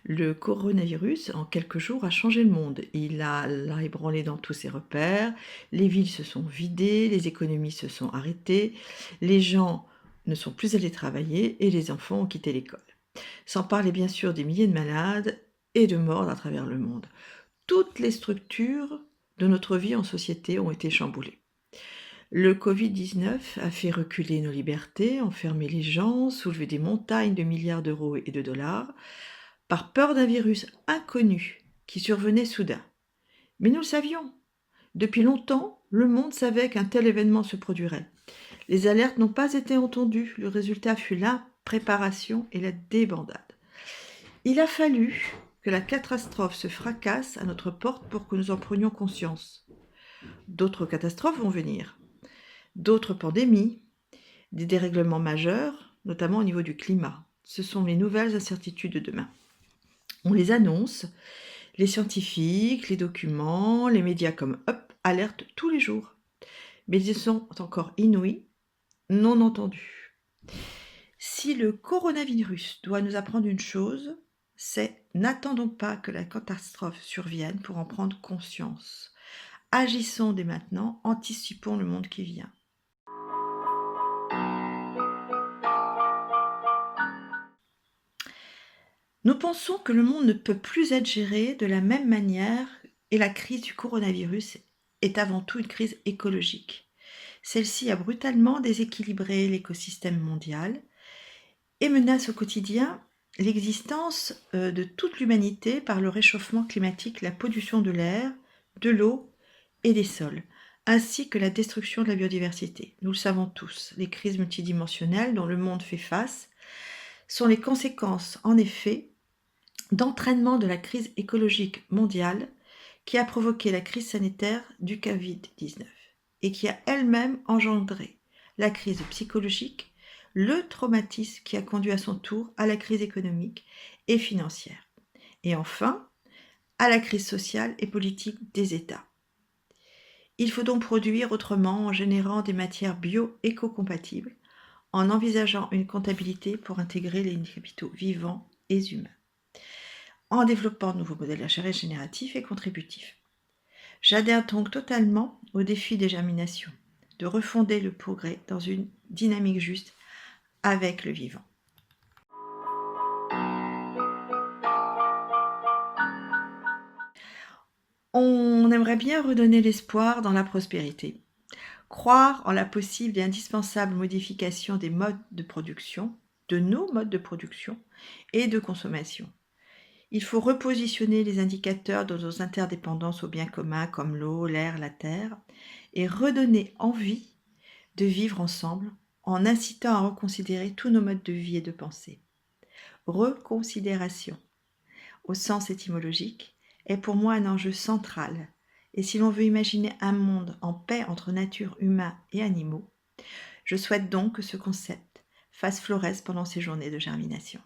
Le coronavirus, en quelques jours, a changé le monde. Il l'a ébranlé dans tous ses repères. Les villes se sont vidées, les économies se sont arrêtées, les gens ne sont plus allés travailler et les enfants ont quitté l'école. Sans parler bien sûr des milliers de malades et de morts à travers le monde. Toutes les structures de notre vie en société ont été chamboulées. Le Covid-19 a fait reculer nos libertés, enfermer les gens, soulever des montagnes de milliards d'euros et de dollars, par peur d'un virus inconnu qui survenait soudain. Mais nous le savions. Depuis longtemps, le monde savait qu'un tel événement se produirait. Les alertes n'ont pas été entendues. Le résultat fut l'impréparation et la débandade. Il a fallu que la catastrophe se fracasse à notre porte pour que nous en prenions conscience. D'autres catastrophes vont venir. D'autres pandémies, des dérèglements majeurs, notamment au niveau du climat. Ce sont les nouvelles incertitudes de demain. On les annonce, les scientifiques, les documents, les médias comme Up alertent tous les jours. Mais ils sont encore inouïs, non entendus. Si le coronavirus doit nous apprendre une chose, c'est n'attendons pas que la catastrophe survienne pour en prendre conscience. Agissons dès maintenant, anticipons le monde qui vient. Nous pensons que le monde ne peut plus être géré de la même manière et la crise du coronavirus est avant tout une crise écologique. Celle-ci a brutalement déséquilibré l'écosystème mondial et menace au quotidien l'existence de toute l'humanité par le réchauffement climatique, la pollution de l'air, de l'eau et des sols, ainsi que la destruction de la biodiversité. Nous le savons tous, les crises multidimensionnelles dont le monde fait face sont les conséquences, en effet, d'entraînement de la crise écologique mondiale qui a provoqué la crise sanitaire du Covid-19 et qui a elle-même engendré la crise psychologique, le traumatisme qui a conduit à son tour à la crise économique et financière, et enfin à la crise sociale et politique des États. Il faut donc produire autrement en générant des matières bio-éco-compatibles, en envisageant une comptabilité pour intégrer les capitaux vivants et humains, en développant de nouveaux modèles d'achat régénératifs et contributifs. J'adhère donc totalement au défi des germinations, de refonder le progrès dans une dynamique juste avec le vivant. On aimerait bien redonner l'espoir dans la prospérité, croire en la possible et indispensable modification des modes de production, de nos modes de production et de consommation. Il faut repositionner les indicateurs de nos interdépendances aux biens communs comme l'eau, l'air, la terre, et redonner envie de vivre ensemble en incitant à reconsidérer tous nos modes de vie et de pensée. Reconsidération, au sens étymologique, est pour moi un enjeu central. Et si l'on veut imaginer un monde en paix entre nature, humains et animaux, je souhaite donc que ce concept fasse florès pendant ces journées de germination.